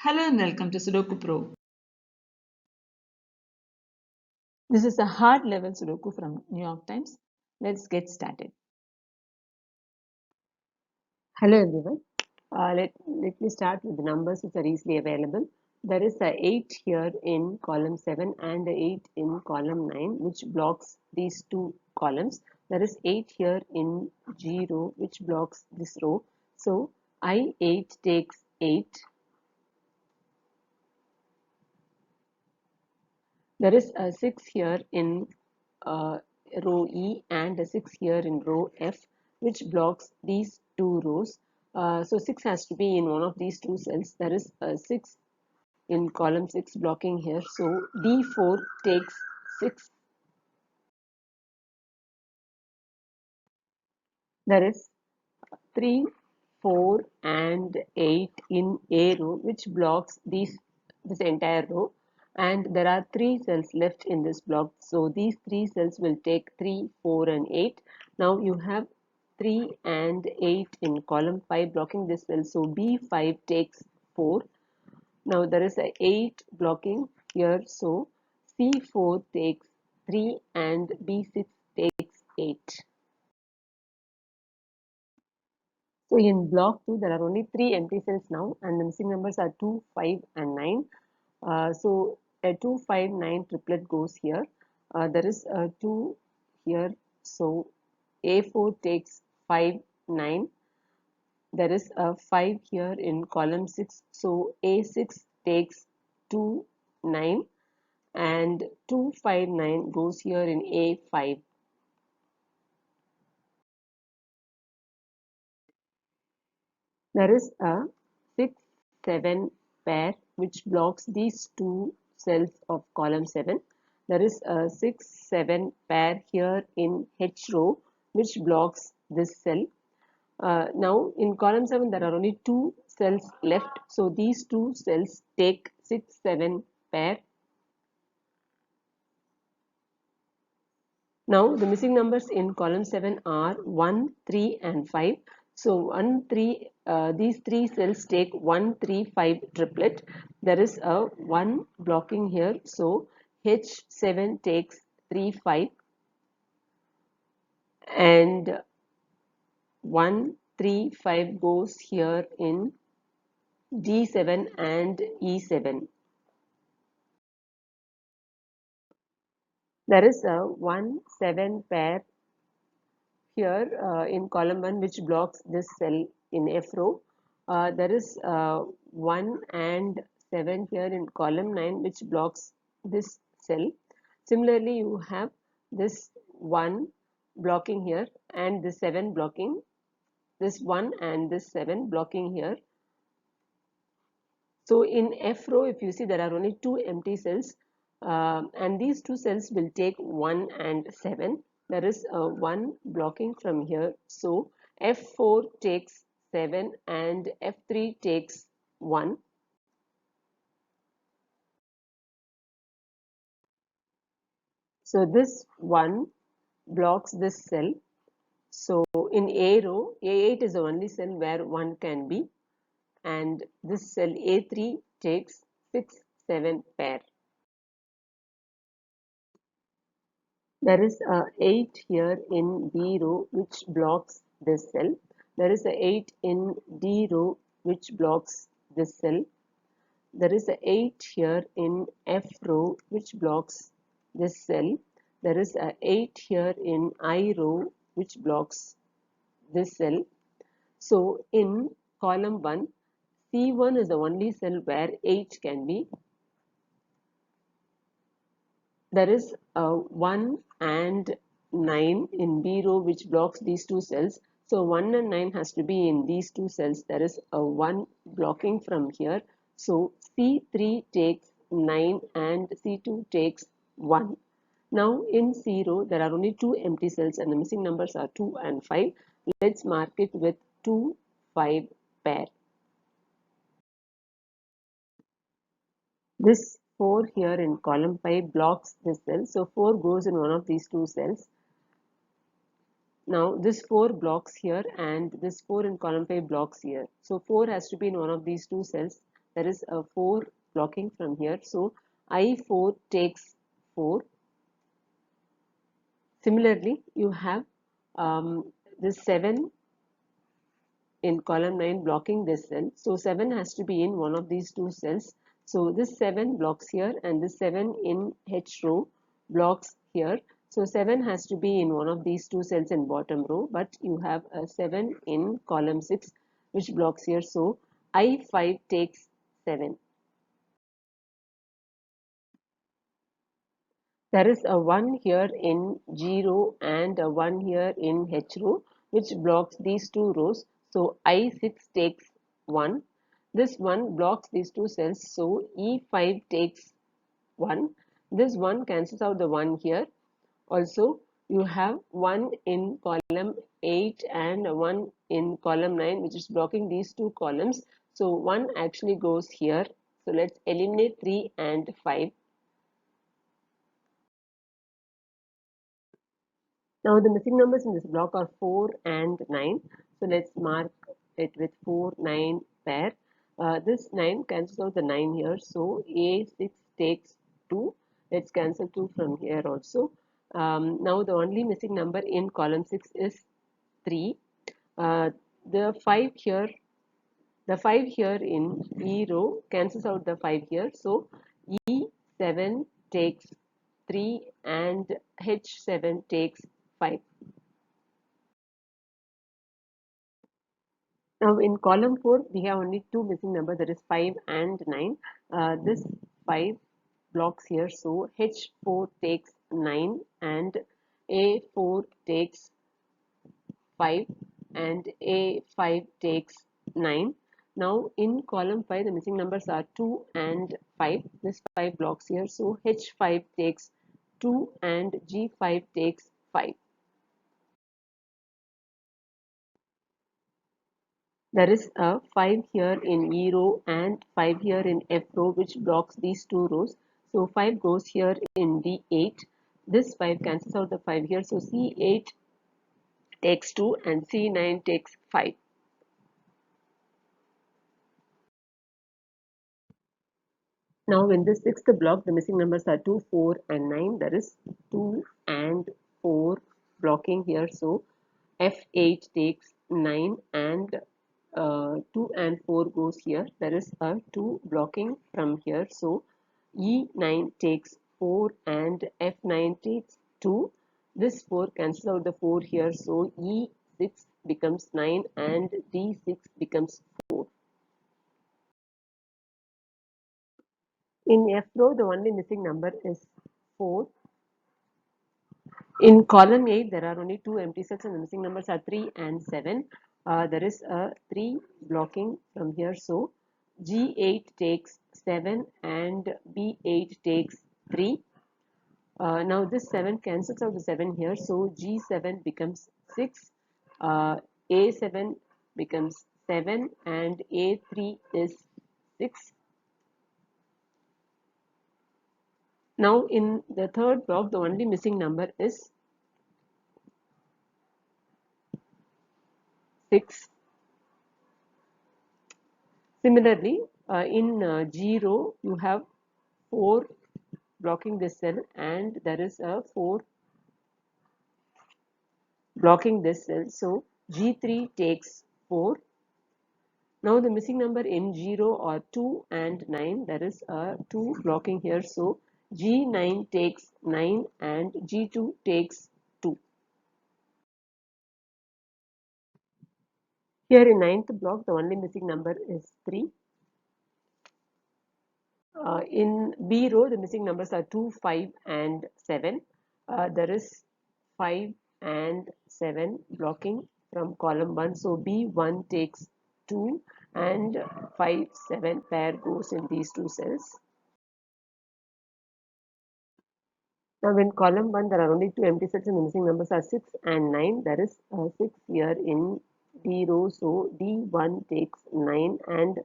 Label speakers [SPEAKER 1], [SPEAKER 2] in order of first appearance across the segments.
[SPEAKER 1] Hello and welcome to Sudoku Pro. This is a hard level Sudoku from New York Times. Let's get started.
[SPEAKER 2] Hello everyone. Let me start with the numbers which are easily available. There is a 8 here in column 7 and a 8 in column 9 which blocks these two columns. There is 8 here in G row which blocks this row. So I8 takes 8. There is a 6 here in row E and a 6 here in row F which blocks these two rows. So 6 has to be in one of these two cells. There is a 6 in column 6 blocking here. So D4 takes 6. There is 3, 4 and 8 in A row which blocks this entire row, and there are 3 cells left in this block. So these 3 cells will take 3, 4 and 8. Now you have 3 and 8 in column 5 blocking this cell. So B5 takes 4. Now there is a 8 blocking here. So C4 takes 3 and B6 takes 8. So in block 2, there are only 3 empty cells now, and the missing numbers are 2, 5 and 9. So a 2, 5, 9 triplet goes here. There is a 2 here. So A4 takes 5, 9. There is a 5 here in column 6. So A6 takes 2, 9. And 2, 5, 9 goes here in A5. There is a 6, 7 pair which blocks these two cells of column 7. There is a 6, 7 pair here in H row which blocks this cell. Now in column 7 there are only 2 cells left. So these 2 cells take 6, 7 pair. Now the missing numbers in column 7 are 1, 3 and 5. So 1, 3, these 3 cells take 1, 3, 5 triplet. There is a 1 blocking here. So H7 takes 3, 5 and 1, 3, 5 goes here in D7 and E7. There is a 1, 7 pair here in column 1 which blocks this cell in F row. There is 1 and 7 here in column 9 which blocks this cell. Similarly, you have this 1 blocking here and this 7 blocking, this 1 and this 7 blocking here. So in F row, if you see, there are only 2 empty cells, and these 2 cells will take 1 and 7. There is a 1 blocking from here. So F4 takes 7 and F3 takes 1. So this 1 blocks this cell. So in A row, A8 is the only cell where 1 can be, and this cell A3 takes 6, 7 pair. There is a 8 here in B row which blocks this cell. There is a 8 in D row which blocks this cell. There is a 8 here in F row which blocks this cell. There is a 8 here in I row which blocks this cell. So in column 1, C1 is the only cell where 8 can be. There is a 1 and 9 in B row which blocks these two cells. So 1 and 9 has to be in these two cells. There is a 1 blocking from here. So C3 takes 9 and C2 takes 1. Now in C row there are only 2 empty cells and the missing numbers are 2 and 5. Let's mark it with 2, 5 pair. This 4 here in column 5 blocks this cell. So 4 goes in one of these two cells. Now this 4 blocks here and this 4 in column 5 blocks here. So 4 has to be in one of these two cells. there is a 4 blocking from here. So I4 takes 4. Similarly, you have this 7 in column 9 blocking this cell. So 7 has to be in one of these two cells. So this 7 blocks here and this 7 in H row blocks here. So 7 has to be in one of these two cells in bottom row, but you have a 7 in column 6 which blocks here. So I5 takes 7. There is a 1 here in G row and a 1 here in H row which blocks these two rows. So I6 takes 1. This 1 blocks these two cells. So E5 takes 1. This 1 cancels out the 1 here. Also, you have 1 in column 8 and 1 in column 9 which is blocking these two columns. So 1 actually goes here. So let's eliminate 3 and 5. Now the missing numbers in this block are 4 and 9. So let's mark it with 4, 9 pair. This 9 cancels out the 9 here. So A6 takes 2. Let's cancel 2 from here also. Now the only missing number in column 6 is 3. Uh, the 5 here, the 5 here in E row cancels out the 5 here. So E7 takes 3 and H7 takes 5. Now in column 4, we have only two missing numbers, that is 5 and 9. This 5 blocks here, so H4 takes 9 and A4 takes 5 and A5 takes 9. Now in column 5, the missing numbers are 2 and 5. This 5 blocks here, so H5 takes 2 and G5 takes 5. There is a 5 here in E row and 5 here in F row which blocks these two rows. So 5 goes here in D8. This 5 cancels out the 5 here. So C8 takes 2 and C9 takes 5. Now in this sixth block, the missing numbers are 2, 4 and 9. There is 2 and 4 blocking here. So F8 takes 9 and 2 and 4 goes here. There is a 2 blocking from here. So E9 takes 4 and F9 takes 2. This 4 cancels out the 4 here. So E6 becomes 9 and D6 becomes 4. In F row, the only missing number is 4. In column 8, there are only two empty cells and the missing numbers are 3 and 7. There is a 3 blocking from here. So G8 takes 7 and B8 takes 3. Now this 7 cancels out the 7 here. So G7 becomes 6. A7 becomes 7 and A3 is 6. Now in the third block, the only missing number is 6. Similarly, in G row, you have 4 blocking this cell and there is a 4 blocking this cell. So G3 takes 4. Now the missing number in G row are 2 and 9. There is a 2 blocking here. So G9 takes 9 and G2 takes 2. Here in ninth block, the only missing number is 3. In B row, the missing numbers are 2, 5 and 7. There is 5 and 7 blocking from column 1. So B1 takes 2 and 5, 7 pair goes in these two cells. Now in column 1, there are only two empty cells and the missing numbers are 6 and 9. There is 6 here in D row. So D1 takes 9 and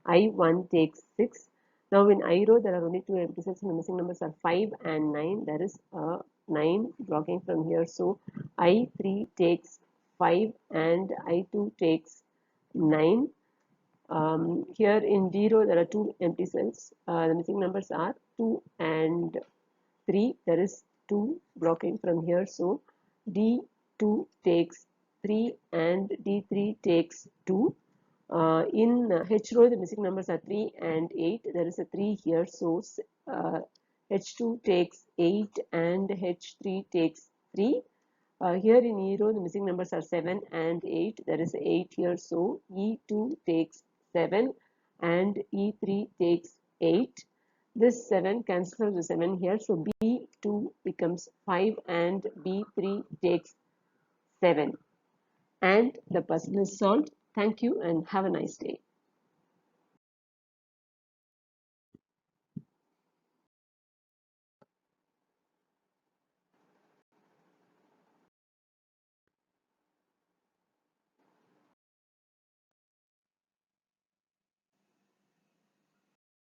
[SPEAKER 2] I1 takes 6. Now in I row, there are only two empty cells and the missing numbers are 5 and 9. There is a 9 blocking from here. So I3 takes 5 and I2 takes 9. Here in D row there are two empty cells. The missing numbers are 2 and 3. There is 2 blocking from here, so D2 takes 3 and D3 takes 2. In H row the missing numbers are 3 and 8. There is a 3 here, so H2 takes 8 and H3 takes 3. Here in E row the missing numbers are 7 and 8. There is 8 here, so E2 takes 7 and E3 takes 8. This 7 cancels the 7 here, so B2 becomes 5 and B3 takes 7. And the puzzle is solved. Thank you and have a nice day.